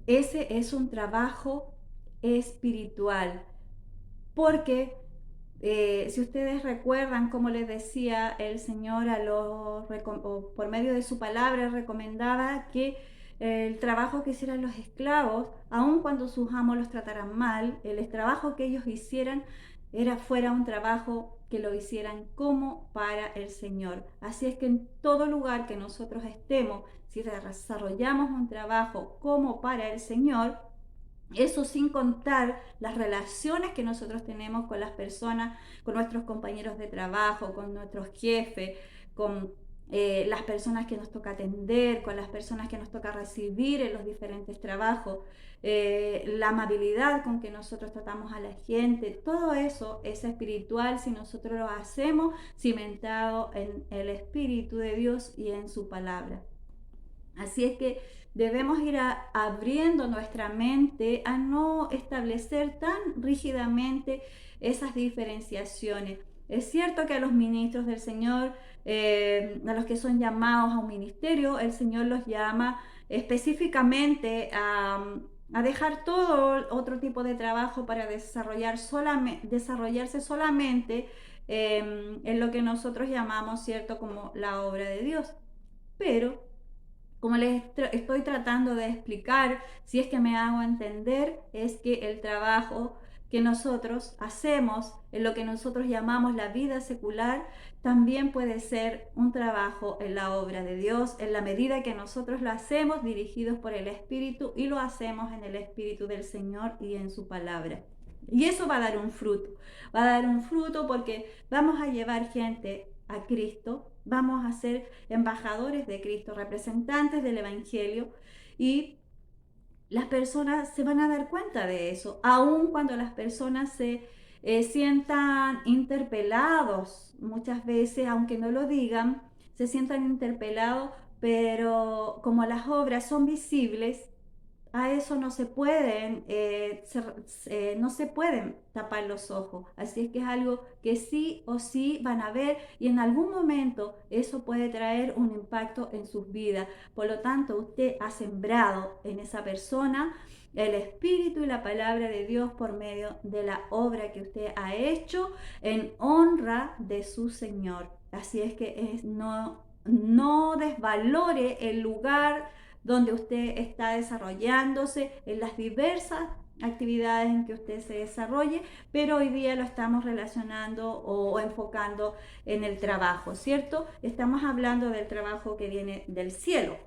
ese es un trabajo espiritual, porque si ustedes recuerdan, como les decía el Señor por medio de su palabra, recomendaba que el trabajo que hicieran los esclavos, aun cuando sus amos los trataran mal, el trabajo que ellos hicieran fuera un trabajo que lo hicieran como para el Señor. Así es que en todo lugar que nosotros estemos, si desarrollamos un trabajo como para el Señor, eso sin contar las relaciones que nosotros tenemos con las personas, con nuestros compañeros de trabajo, con nuestros jefes, con las personas que nos toca atender, con las personas que nos toca recibir en los diferentes trabajos, la amabilidad con que nosotros tratamos a la gente, todo eso es espiritual si nosotros lo hacemos cimentado en el Espíritu de Dios y en su palabra. Así es que debemos ir abriendo nuestra mente a no establecer tan rígidamente esas diferenciaciones. Es cierto que a los ministros del Señor, a los que son llamados a un ministerio, el Señor los llama específicamente a dejar todo otro tipo de trabajo para desarrollarse solamente en lo que nosotros llamamos, ¿cierto?, como la obra de Dios. Pero como les estoy tratando de explicar, si es que me hago entender, es que el trabajo que nosotros hacemos en lo que nosotros llamamos la vida secular también puede ser un trabajo en la obra de Dios, en la medida que nosotros lo hacemos dirigidos por el Espíritu y lo hacemos en el Espíritu del Señor y en su palabra. Y eso va a dar un fruto. Va a dar un fruto porque vamos a llevar gente a Cristo, vamos a ser embajadores de Cristo, representantes del Evangelio, y las personas se van a dar cuenta de eso, aun cuando las personas se sientan interpelados, muchas veces, aunque no lo digan, se sientan interpelados, pero como las obras son visibles, a eso no se pueden tapar los ojos. Así es que es algo que sí o sí van a ver y en algún momento eso puede traer un impacto en sus vidas. Por lo tanto, usted ha sembrado en esa persona el Espíritu y la palabra de Dios por medio de la obra que usted ha hecho en honra de su Señor. Así es que no desvalore el lugar donde usted está desarrollándose, en las diversas actividades en que usted se desarrolle, pero hoy día lo estamos relacionando o enfocando en el trabajo, ¿cierto? Estamos hablando del trabajo que viene del cielo.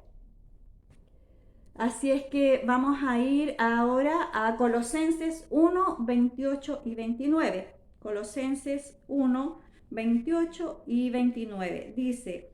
Así es que vamos a ir ahora a Colosenses 1, 28 y 29. Colosenses 1, 28 y 29. Dice: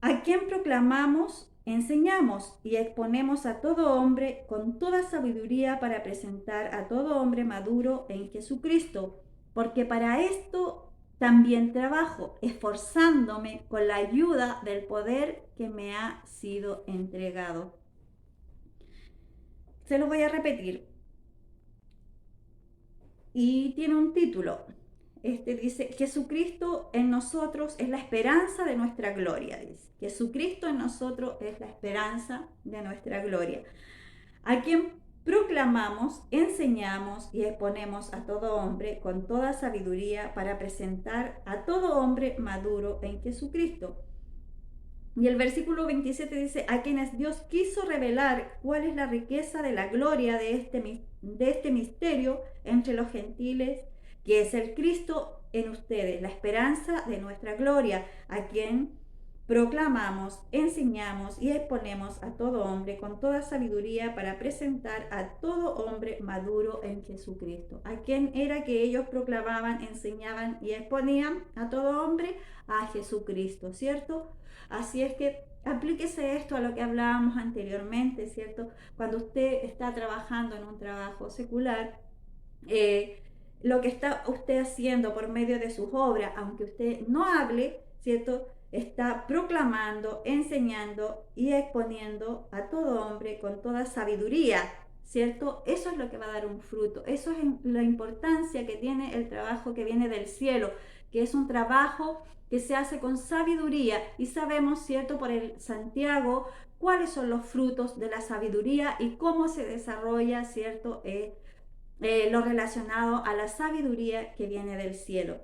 a quien proclamamos, enseñamos y exponemos a todo hombre con toda sabiduría para presentar a todo hombre maduro en Jesucristo, porque para esto también trabajo, esforzándome con la ayuda del poder que me ha sido entregado. Se lo voy a repetir. Y tiene un título. Dice: Jesucristo en nosotros es la esperanza de nuestra gloria. Dice: Jesucristo en nosotros es la esperanza de nuestra gloria, a quien proclamamos, enseñamos y exponemos a todo hombre con toda sabiduría para presentar a todo hombre maduro en Jesucristo. Y el versículo 27 dice: a quienes Dios quiso revelar cuál es la riqueza de la gloria de este misterio entre los gentiles, que es el Cristo en ustedes, la esperanza de nuestra gloria, a quien proclamamos, enseñamos y exponemos a todo hombre con toda sabiduría para presentar a todo hombre maduro en Jesucristo. ¿A quién era que ellos proclamaban, enseñaban y exponían? A todo hombre, a Jesucristo, ¿cierto? Así es que aplíquese esto a lo que hablábamos anteriormente, ¿cierto? Cuando usted está trabajando en un trabajo secular, lo que está usted haciendo por medio de sus obras, aunque usted no hable, ¿cierto?, está proclamando, enseñando y exponiendo a todo hombre con toda sabiduría, ¿cierto? Eso es lo que va a dar un fruto. Eso es la importancia que tiene el trabajo que viene del cielo, que es un trabajo que se hace con sabiduría. Y sabemos, ¿cierto?, por el Santiago cuáles son los frutos de la sabiduría y cómo se desarrolla, ¿cierto? Lo relacionado a la sabiduría que viene del cielo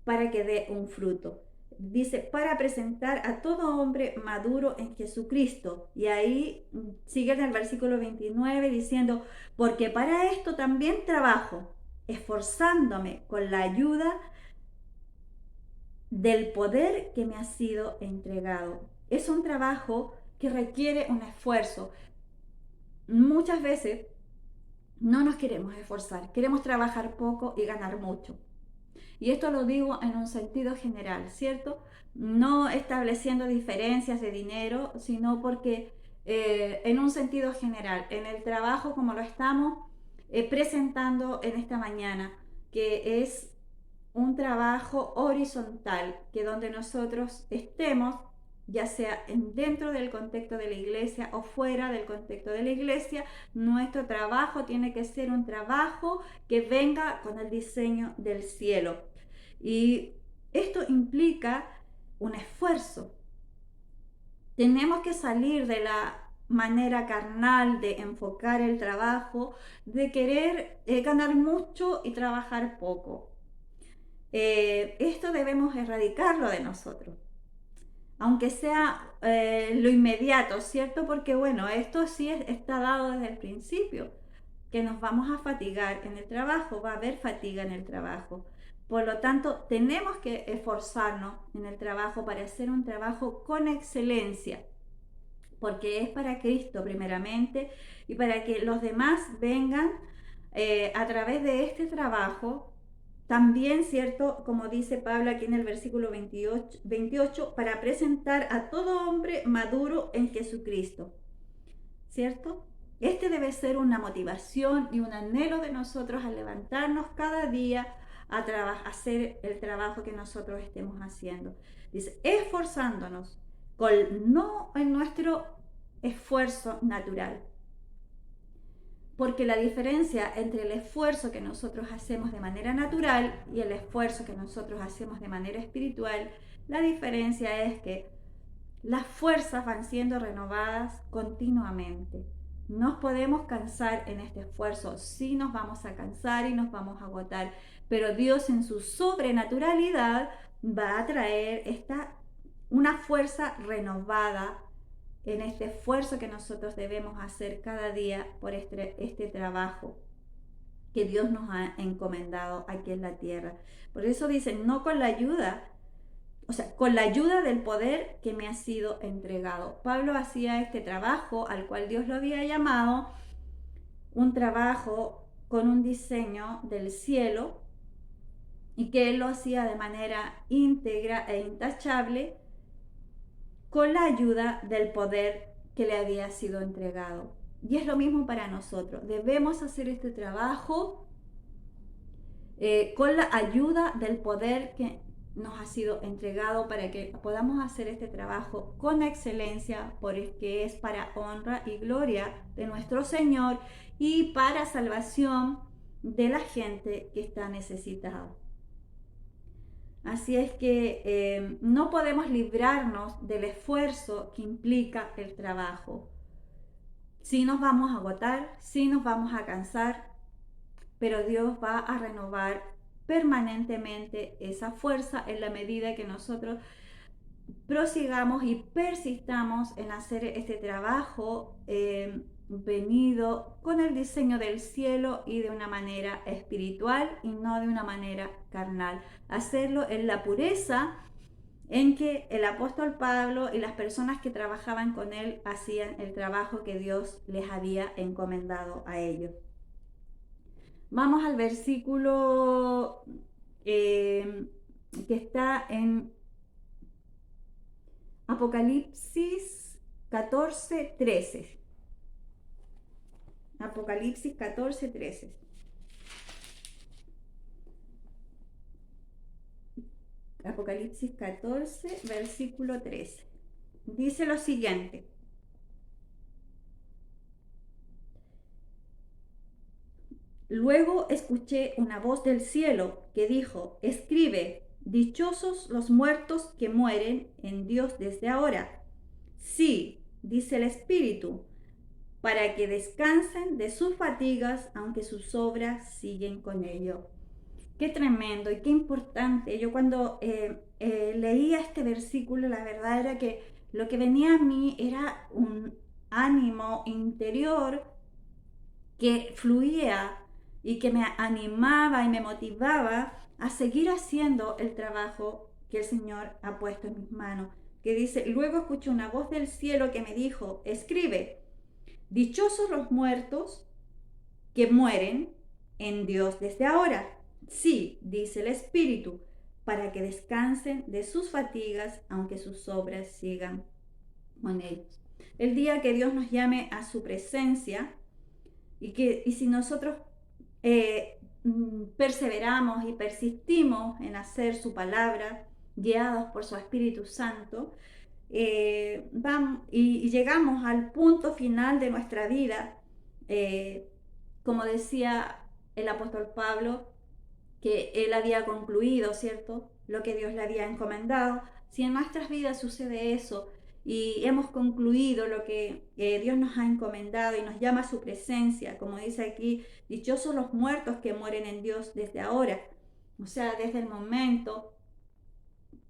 para que dé un fruto. Dice, para presentar a todo hombre maduro en Jesucristo. Y ahí sigue en el versículo 29 diciendo, porque para esto también trabajo, esforzándome con la ayuda del poder que me ha sido entregado. Es un trabajo que requiere un esfuerzo. Muchas veces no nos queremos esforzar, queremos trabajar poco y ganar mucho. Y esto lo digo en un sentido general, ¿cierto? No estableciendo diferencias de dinero, sino porque en un sentido general, en el trabajo como lo estamos presentando en esta mañana, que es un trabajo horizontal, que donde nosotros estemos, ya sea dentro del contexto de la iglesia o fuera del contexto de la iglesia, nuestro trabajo tiene que ser un trabajo que venga con el diseño del cielo. Y esto implica un esfuerzo. Tenemos que salir de la manera carnal de enfocar el trabajo, de querer ganar mucho y trabajar poco. Esto debemos erradicarlo de nosotros, aunque sea lo inmediato, ¿cierto? Porque bueno, esto sí está dado desde el principio, que nos vamos a fatigar en el trabajo, va a haber fatiga en el trabajo. Por lo tanto, tenemos que esforzarnos en el trabajo para hacer un trabajo con excelencia, porque es para Cristo primeramente y para que los demás vengan a través de este trabajo. También, ¿cierto? Como dice Pablo aquí en el versículo 28, para presentar a todo hombre maduro en Jesucristo, ¿cierto? Este debe ser una motivación y un anhelo de nosotros al levantarnos cada día a hacer el trabajo que nosotros estemos haciendo. Dice, esforzándonos, no en nuestro esfuerzo natural, porque la diferencia entre el esfuerzo que nosotros hacemos de manera natural y el esfuerzo que nosotros hacemos de manera espiritual, la diferencia es que las fuerzas van siendo renovadas continuamente. Nos podemos cansar en este esfuerzo, sí nos vamos a cansar y nos vamos a agotar, pero Dios en su sobrenaturalidad va a traer una fuerza renovada en este esfuerzo que nosotros debemos hacer cada día por este trabajo que Dios nos ha encomendado aquí en la tierra. Por eso dicen, no con la ayuda, o sea, con la ayuda del poder que me ha sido entregado. Pablo hacía este trabajo al cual Dios lo había llamado, un trabajo con un diseño del cielo, y que él lo hacía de manera íntegra e intachable, con la ayuda del poder que le había sido entregado. Y es lo mismo para nosotros. Debemos hacer este trabajo con la ayuda del poder que nos ha sido entregado para que podamos hacer este trabajo con excelencia, porque es para honra y gloria de nuestro Señor y para salvación de la gente que está necesitada. Así es que no podemos librarnos del esfuerzo que implica el trabajo. Sí nos vamos a agotar, sí nos vamos a cansar, pero Dios va a renovar permanentemente esa fuerza en la medida que nosotros prosigamos y persistamos en hacer este trabajo venido con el diseño del cielo y de una manera espiritual y no de una manera carnal. Hacerlo en la pureza en que el apóstol Pablo y las personas que trabajaban con él hacían el trabajo que Dios les había encomendado a ellos. Vamos al versículo que está en Apocalipsis 14:13. Apocalipsis 14:13. Apocalipsis 14, versículo 13. Dice lo siguiente. Luego escuché una voz del cielo que dijo, escribe, dichosos los muertos que mueren en Dios desde ahora. Sí, dice el Espíritu, para que descansen de sus fatigas, aunque sus obras siguen con ellos. Qué tremendo y qué importante. Yo cuando leía este versículo, la verdad era que lo que venía a mí era un ánimo interior que fluía y que me animaba y me motivaba a seguir haciendo el trabajo que el Señor ha puesto en mis manos. Que dice, luego escuché una voz del cielo que me dijo, escribe, dichosos los muertos que mueren en Dios desde ahora. Sí, dice el Espíritu, para que descansen de sus fatigas, aunque sus obras sigan con ellos. El día que Dios nos llame a su presencia y si nosotros perseveramos y persistimos en hacer su palabra, guiados por su Espíritu Santo, y llegamos al punto final de nuestra vida, como decía el apóstol Pablo, que él había concluido, ¿cierto? Lo que Dios le había encomendado. Si en nuestras vidas sucede eso y hemos concluido lo que Dios nos ha encomendado y nos llama a su presencia, como dice aquí, dichosos los muertos que mueren en Dios desde ahora. O sea, desde el momento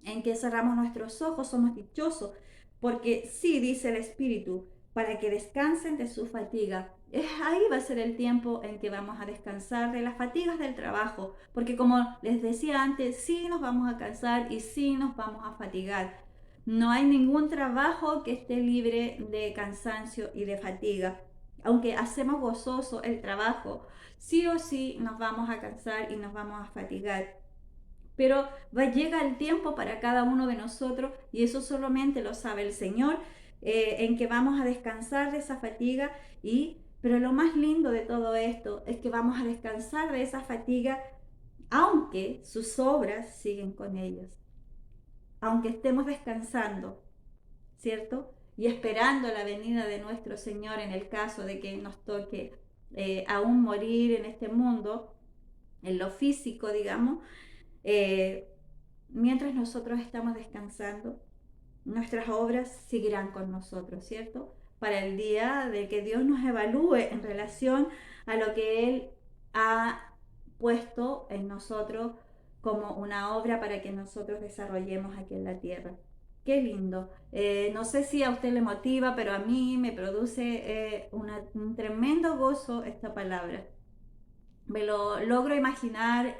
en que cerramos nuestros ojos somos dichosos, porque sí, dice el Espíritu, para que descansen de su fatiga. Ahí va a ser el tiempo en que vamos a descansar de las fatigas del trabajo, porque como les decía antes, sí nos vamos a cansar y sí nos vamos a fatigar. No hay ningún trabajo que esté libre de cansancio y de fatiga. Aunque hacemos gozoso el trabajo, sí o sí nos vamos a cansar y nos vamos a fatigar. Pero llega el tiempo para cada uno de nosotros y eso solamente lo sabe el Señor, en que vamos a descansar de esa fatiga pero lo más lindo de todo esto es que vamos a descansar de esa fatiga aunque sus obras siguen con ellos, aunque estemos descansando, ¿cierto? Y esperando la venida de nuestro Señor en el caso de que nos toque aún morir en este mundo, en lo físico, digamos. eh, Mientras nosotros estamos descansando, nuestras obras seguirán con nosotros, ¿cierto? Para el día de que Dios nos evalúe en relación a lo que Él ha puesto en nosotros como una obra para que nosotros desarrollemos aquí en la tierra. Qué lindo. No sé si a usted le motiva, pero a mí me produce un tremendo gozo esta palabra. Me lo logro imaginar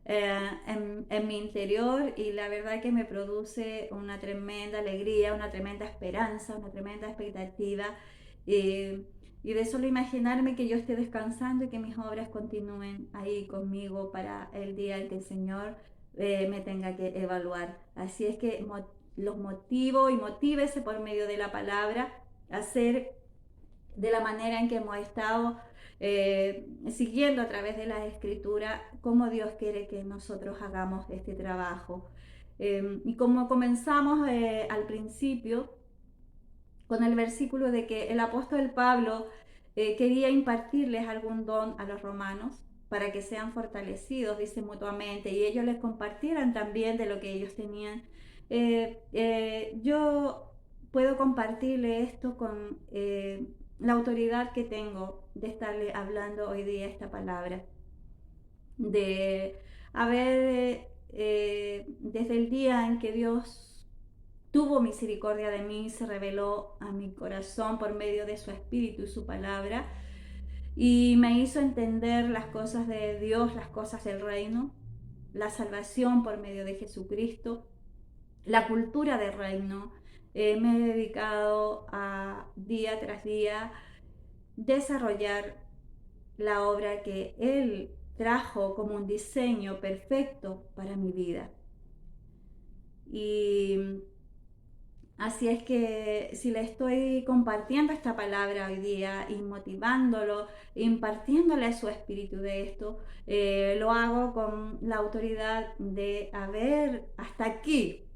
en mi interior y la verdad que me produce una tremenda alegría, una tremenda esperanza, una tremenda expectativa y de solo imaginarme que yo esté descansando y que mis obras continúen ahí conmigo para el día en que el Señor me tenga que evaluar. Así es que los motivo y motívese por medio de la palabra a hacer de la manera en que hemos estado siguiendo a través de la escritura cómo Dios quiere que nosotros hagamos este trabajo. Y como comenzamos al principio con el versículo de que el apóstol Pablo quería impartirles algún don a los romanos para que sean fortalecidos, dice mutuamente, y ellos les compartieran también de lo que ellos tenían. Yo puedo compartirle esto con la autoridad que tengo de estarle hablando hoy día esta palabra, de haber, desde el día en que Dios tuvo misericordia de mí, se reveló a mi corazón por medio de su espíritu y su palabra, y me hizo entender las cosas de Dios, las cosas del reino, la salvación por medio de Jesucristo, la cultura del reino. Me he dedicado a día tras día desarrollar la obra que Él trajo como un diseño perfecto para mi vida. Y así es que si le estoy compartiendo esta palabra hoy día y motivándolo, impartiéndole su espíritu de esto, lo hago con la autoridad de haber hasta aquí,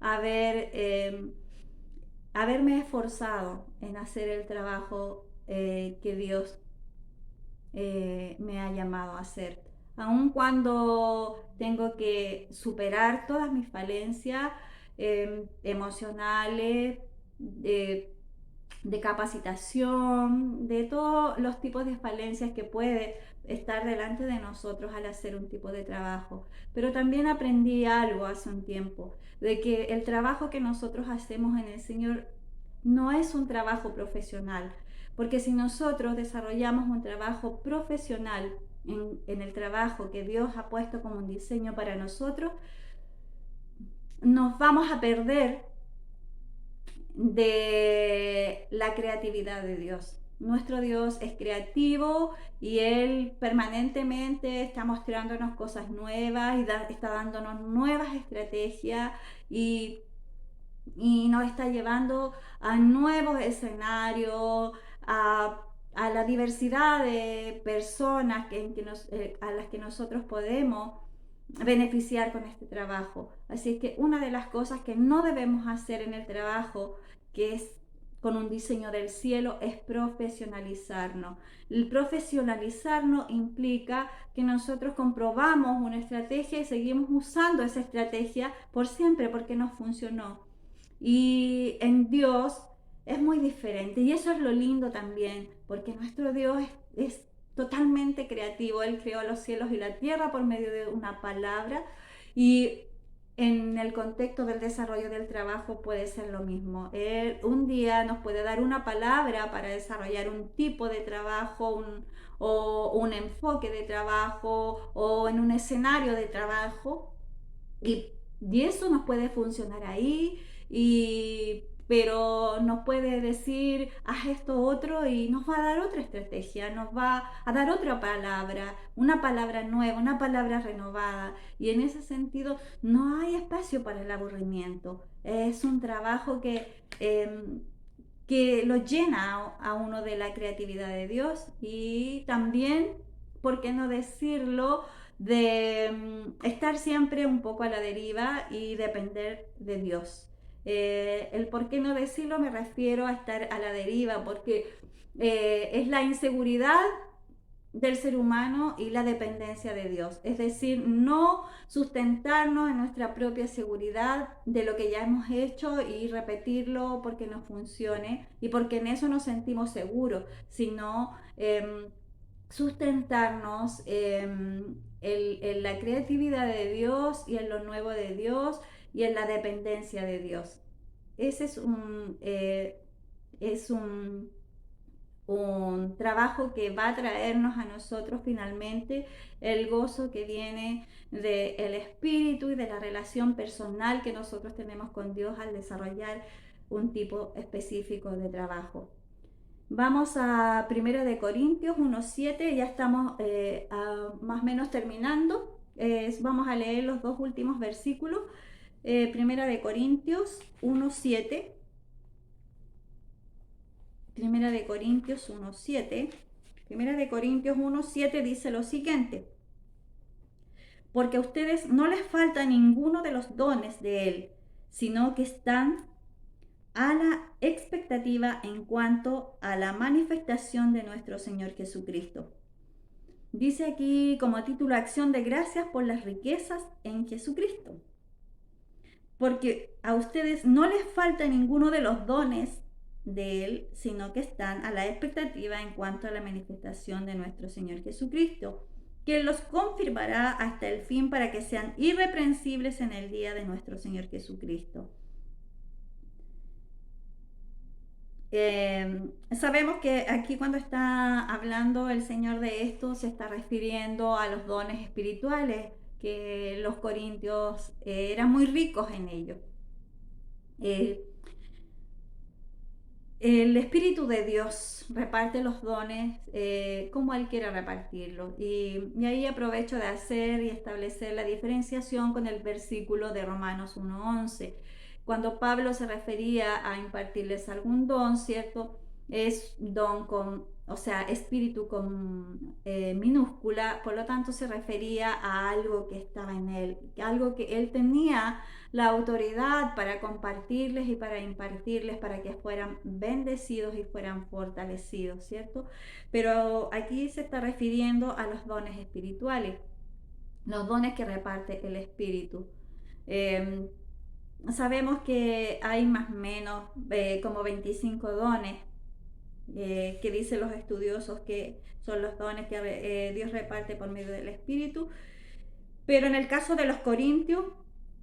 haber, haberme esforzado en hacer el trabajo que Dios me ha llamado a hacer. Aun cuando tengo que superar todas mis falencias, emocionales, de capacitación, de todos los tipos de falencias que puede estar delante de nosotros al hacer un tipo de trabajo. Pero también aprendí algo hace un tiempo, de que el trabajo que nosotros hacemos en el Señor no es un trabajo profesional, porque si nosotros desarrollamos un trabajo profesional en el trabajo que Dios ha puesto como un diseño para nosotros, nos vamos a perder de la creatividad de Dios. Nuestro Dios es creativo y Él permanentemente está mostrándonos cosas nuevas y está dándonos nuevas estrategias y, y nos está llevando a nuevos escenarios, a la diversidad de personas a las que nosotros podemos beneficiar con este trabajo. Así es que una de las cosas que no debemos hacer en el trabajo, que es con un diseño del cielo, es profesionalizarnos. El profesionalizarnos implica que nosotros comprobamos una estrategia y seguimos usando esa estrategia por siempre porque nos funcionó. Y en Dios es muy diferente y eso es lo lindo también, porque nuestro Dios es totalmente creativo. Él creó los cielos y la tierra por medio de una palabra y en el contexto del desarrollo del trabajo puede ser lo mismo. Él un día nos puede dar una palabra para desarrollar un tipo de trabajo, o un enfoque de trabajo o en un escenario de trabajo y eso nos puede funcionar ahí, pero nos puede decir, haz esto otro y nos va a dar otra estrategia, nos va a dar otra palabra, una palabra nueva, una palabra renovada. Y en ese sentido no hay espacio para el aburrimiento. Es un trabajo que lo llena a uno de la creatividad de Dios y también, ¿por qué no decirlo?, de estar siempre un poco a la deriva y depender de Dios. El por qué no decirlo me refiero a estar a la deriva, porque es la inseguridad del ser humano y la dependencia de Dios. Es decir, no sustentarnos en nuestra propia seguridad de lo que ya hemos hecho y repetirlo porque nos funcione y porque en eso nos sentimos seguros, sino sustentarnos en la creatividad de Dios y en lo nuevo de Dios y en la dependencia de Dios. Ese es un trabajo que va a traernos a nosotros finalmente el gozo que viene del Espíritu y de la relación personal que nosotros tenemos con Dios al desarrollar un tipo específico de trabajo. Vamos a 1 de Corintios 1:7, ya estamos más o menos terminando. Vamos a leer los dos últimos versículos. 1 de Corintios 1:7. 1 de Corintios 1:7. 1 de Corintios 1:7 dice lo siguiente: porque a ustedes no les falta ninguno de los dones de Él, sino que están a la expectativa en cuanto a la manifestación de nuestro Señor Jesucristo. Dice aquí como título: acción de gracias por las riquezas en Jesucristo. Porque a ustedes no les falta ninguno de los dones de Él, sino que están a la expectativa en cuanto a la manifestación de nuestro Señor Jesucristo, que los confirmará hasta el fin para que sean irreprensibles en el día de nuestro Señor Jesucristo. Sabemos que aquí cuando está hablando el Señor de esto se está refiriendo a los dones espirituales, que los corintios eran muy ricos en ellos. El Espíritu de Dios reparte los dones como Él quiera repartirlos. Y ahí aprovecho de hacer y establecer la diferenciación con el versículo de Romanos 1:11. Cuando Pablo se refería a impartirles algún don, ¿cierto? Es don o sea, espíritu con minúscula, por lo tanto se refería a algo que estaba en él, algo que él tenía la autoridad para compartirles y para impartirles para que fueran bendecidos y fueran fortalecidos, ¿cierto? Pero aquí se está refiriendo a los dones espirituales, los dones que reparte el Espíritu. sabemos que hay más o menos como 25 dones que dicen los estudiosos que son los dones que Dios reparte por medio del Espíritu. Pero en el caso de los corintios,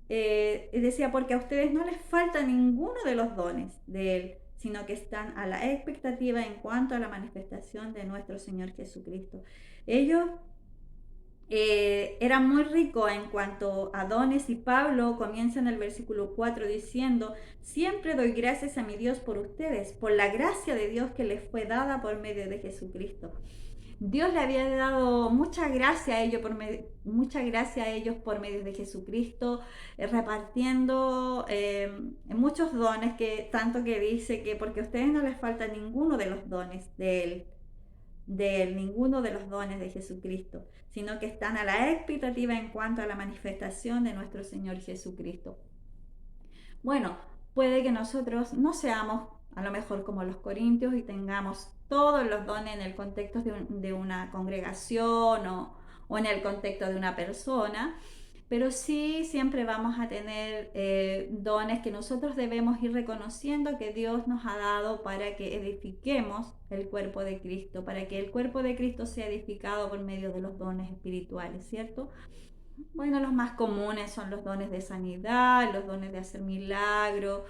decía, porque a ustedes no les falta ninguno de los dones de Él, sino que están a la expectativa en cuanto a la manifestación de nuestro Señor Jesucristo. Ellos eran muy ricos en cuanto a dones, y Pablo comienza en el versículo 4 diciendo: siempre doy gracias a mi Dios por ustedes, por la gracia de Dios que les fue dada por medio de Jesucristo. Dios le había dado mucha gracia a ellos por medio de Jesucristo, repartiendo muchos dones, que tanto que dice que porque a ustedes no les falta ninguno de los dones de él, ninguno de los dones de Jesucristo, sino que están a la expectativa en cuanto a la manifestación de nuestro Señor Jesucristo. Bueno, puede que nosotros no seamos a lo mejor como los corintios y tengamos todos los dones en el contexto de una congregación o en el contexto de una persona, pero sí siempre vamos a tener dones que nosotros debemos ir reconociendo que Dios nos ha dado para que edifiquemos el cuerpo de Cristo, para que el cuerpo de Cristo sea edificado por medio de los dones espirituales, ¿cierto? Bueno, los más comunes son los dones de sanidad, los dones de hacer milagros,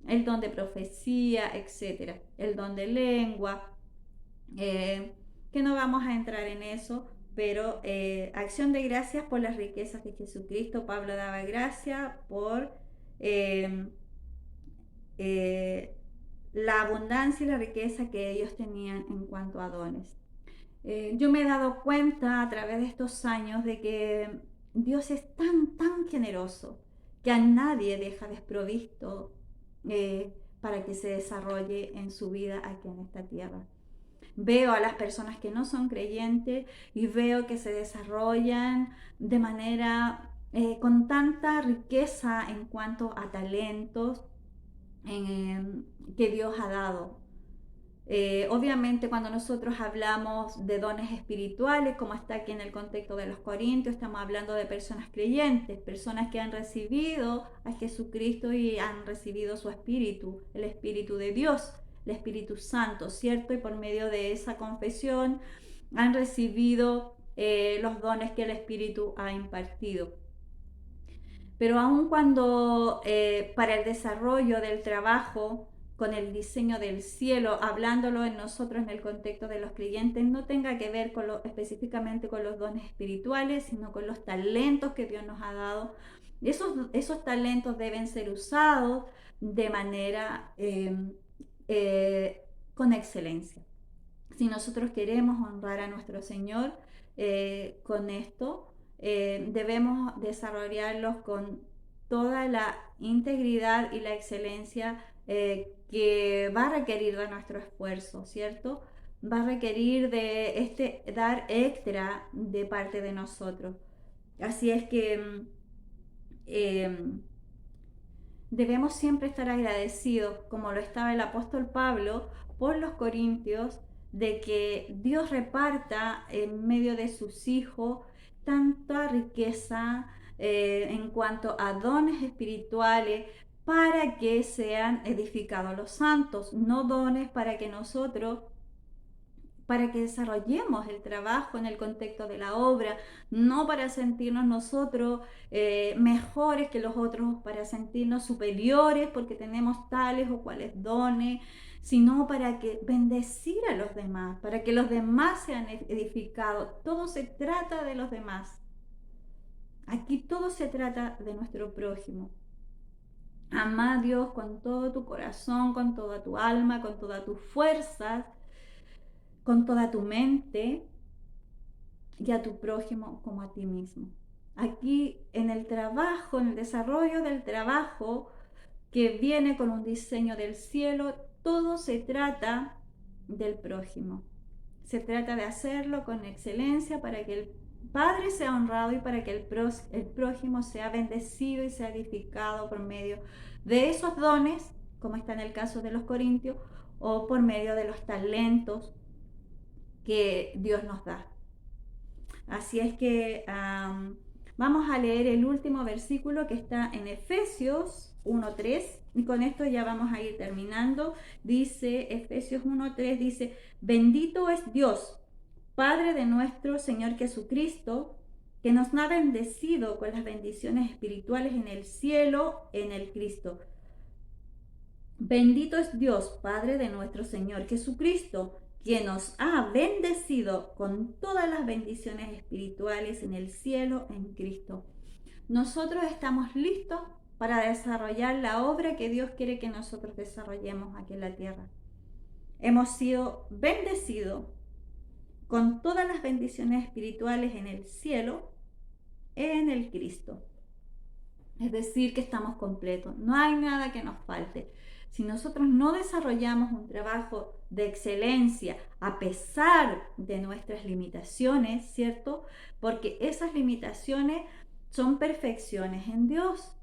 el don de profecía, etcétera, el don de lengua, que no vamos a entrar en eso, pero acción de gracias por las riquezas de Jesucristo. Pablo daba gracia por la abundancia y la riqueza que ellos tenían en cuanto a dones. Yo me he dado cuenta a través de estos años de que Dios es tan generoso que a nadie deja desprovisto para que se desarrolle en su vida aquí en esta tierra. Veo a las personas que no son creyentes y veo que se desarrollan de manera con tanta riqueza en cuanto a talentos que Dios ha dado. Obviamente cuando nosotros hablamos de dones espirituales, como está aquí en el contexto de los Corintios, estamos hablando de personas creyentes, personas que han recibido a Jesucristo y han recibido su Espíritu, el Espíritu de Dios, el Espíritu Santo, ¿cierto? Y por medio de esa confesión han recibido los dones que el Espíritu ha impartido. Pero aun cuando para el desarrollo del trabajo con el diseño del cielo, hablándolo en nosotros en el contexto de los creyentes, no tenga que ver específicamente con los dones espirituales, sino con los talentos que Dios nos ha dado. Esos talentos deben ser usados de manera con excelencia. Si nosotros queremos honrar a nuestro Señor con esto, debemos desarrollarlos con toda la integridad y la excelencia que va a requerir de nuestro esfuerzo, ¿cierto? Va a requerir de dar extra de parte de nosotros. Así es que debemos siempre estar agradecidos, como lo estaba el apóstol Pablo, por los corintios, de que Dios reparta en medio de sus hijos tanta riqueza en cuanto a dones espirituales para que sean edificados los santos, no dones para que desarrollemos el trabajo en el contexto de la obra, no para sentirnos nosotros mejores que los otros, para sentirnos superiores porque tenemos tales o cuales dones, sino para que bendecir a los demás, para que los demás sean edificados. Todo se trata de los demás. Aquí todo se trata de nuestro prójimo. Ama a Dios con todo tu corazón, con toda tu alma, con todas tus fuerzas, con toda tu mente, y a tu prójimo como a ti mismo. Aquí en el trabajo, en el desarrollo del trabajo que viene con un diseño del cielo, todo se trata del prójimo. Se trata de hacerlo con excelencia para que el Padre sea honrado y para que el prójimo sea bendecido y sea edificado por medio de esos dones, como está en el caso de los corintios, o por medio de los talentos que Dios nos da. Así es que Vamos a leer el último versículo que está en Efesios 1:3 y con esto ya vamos a ir terminando. Dice Efesios 1:3, dice: bendito es Dios, Padre de nuestro Señor Jesucristo, que nos ha bendecido con las bendiciones espirituales en el cielo, en el Cristo. Bendito es Dios, Padre de nuestro Señor Jesucristo, quien nos ha bendecido con todas las bendiciones espirituales en el cielo, en Cristo. Nosotros estamos listos para desarrollar la obra que Dios quiere que nosotros desarrollemos aquí en la tierra. Hemos sido bendecidos con todas las bendiciones espirituales en el cielo, en el Cristo. Es decir, que estamos completos, no hay nada que nos falte. Si nosotros no desarrollamos un trabajo de excelencia a pesar de nuestras limitaciones, ¿cierto? Porque esas limitaciones son perfecciones en Dios.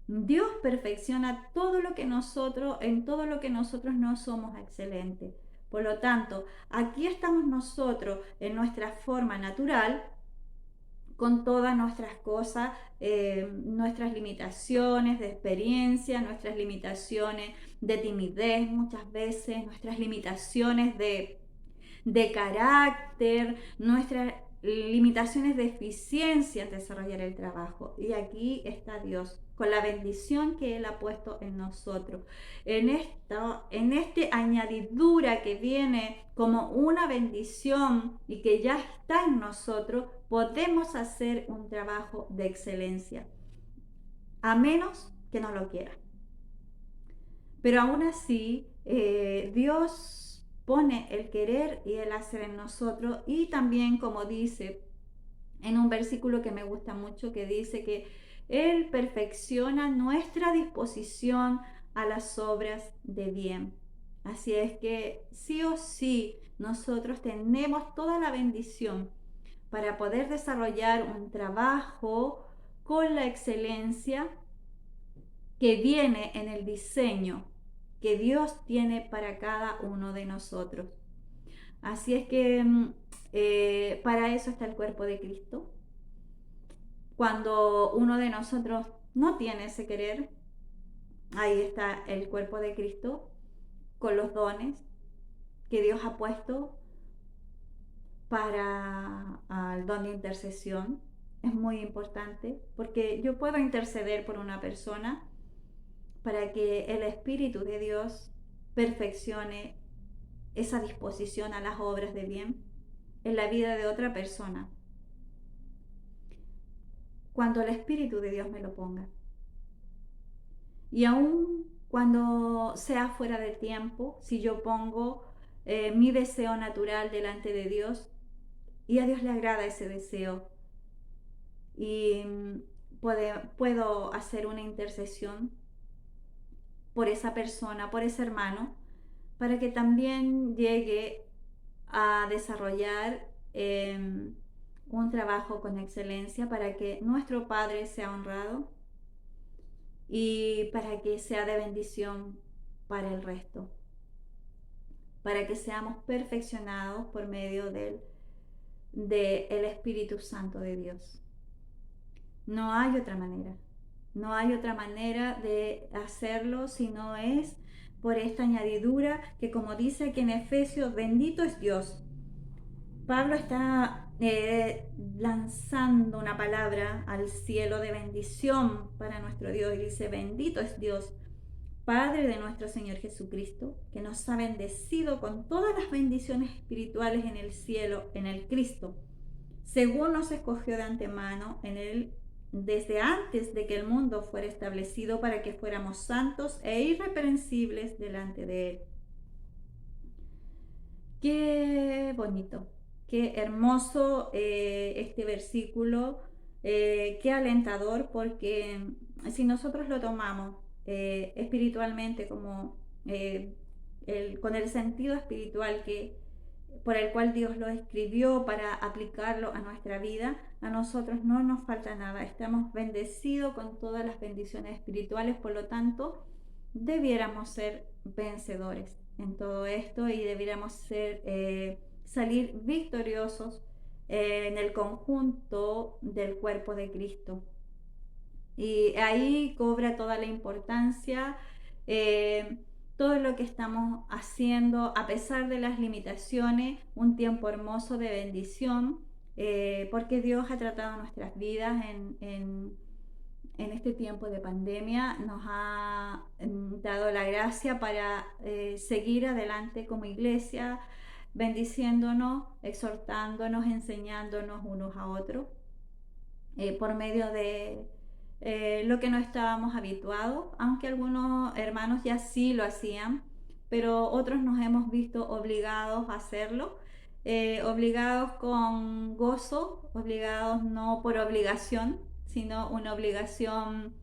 Dios perfecciona todo lo que nosotros, en todo lo que nosotros no somos excelentes. Por lo tanto, aquí estamos nosotros en nuestra forma natural, con todas nuestras cosas, nuestras limitaciones de experiencia, nuestras limitaciones de timidez muchas veces, nuestras limitaciones de carácter, nuestras limitaciones de eficiencia en desarrollar el trabajo. Y aquí está Dios, con la bendición que Él ha puesto en nosotros. En este añadidura que viene como una bendición y que ya está en nosotros, podemos hacer un trabajo de excelencia, a menos que no lo quiera. Pero aún así, Dios pone el querer y el hacer en nosotros, y también, como dice en un versículo que me gusta mucho, que dice que Él perfecciona nuestra disposición a las obras de bien. Así es que sí o sí nosotros tenemos toda la bendición para poder desarrollar un trabajo con la excelencia que viene en el diseño que Dios tiene para cada uno de nosotros. Así es que para eso está el cuerpo de Cristo. Cuando uno de nosotros no tiene ese querer, ahí está el cuerpo de Cristo con los dones que Dios ha puesto para el don de intercesión. Es muy importante porque yo puedo interceder por una persona para que el Espíritu de Dios perfeccione esa disposición a las obras de bien en la vida de otra persona, cuando el Espíritu de Dios me lo ponga. Y aun cuando sea fuera de tiempo, si yo pongo mi deseo natural delante de Dios, y a Dios le agrada ese deseo, y puedo hacer una intercesión por esa persona, por ese hermano, para que también llegue a desarrollar un trabajo con excelencia, para que nuestro Padre sea honrado y para que sea de bendición para el resto, para que seamos perfeccionados por medio del Espíritu Santo de Dios. No hay otra manera. No hay otra manera de hacerlo si no es por esta añadidura que, como dice aquí en Efesios, bendito es Dios. Pablo está lanzando una palabra al cielo de bendición para nuestro Dios y dice: bendito es Dios, Padre de nuestro Señor Jesucristo, que nos ha bendecido con todas las bendiciones espirituales en el cielo, en el Cristo, según nos escogió de antemano en Él desde antes de que el mundo fuera establecido, para que fuéramos santos e irreprensibles delante de Él. Qué bonito, qué hermoso este versículo, qué alentador, porque si nosotros lo tomamos espiritualmente como con el sentido espiritual por el cual Dios lo escribió para aplicarlo a nuestra vida, a nosotros no nos falta nada. Estamos bendecidos con todas las bendiciones espirituales, por lo tanto, debiéramos ser vencedores en todo esto y debiéramos salir victoriosos en el conjunto del cuerpo de Cristo. Y ahí cobra toda la importancia todo lo que estamos haciendo, a pesar de las limitaciones, un tiempo hermoso de bendición, porque Dios ha tratado nuestras vidas en este tiempo de pandemia, nos ha dado la gracia para seguir adelante como iglesia, bendiciéndonos, exhortándonos, enseñándonos unos a otros por medio de lo que no estábamos habituados, aunque algunos hermanos ya sí lo hacían, pero otros nos hemos visto obligados a hacerlo, obligados con gozo, obligados no por obligación, sino una obligación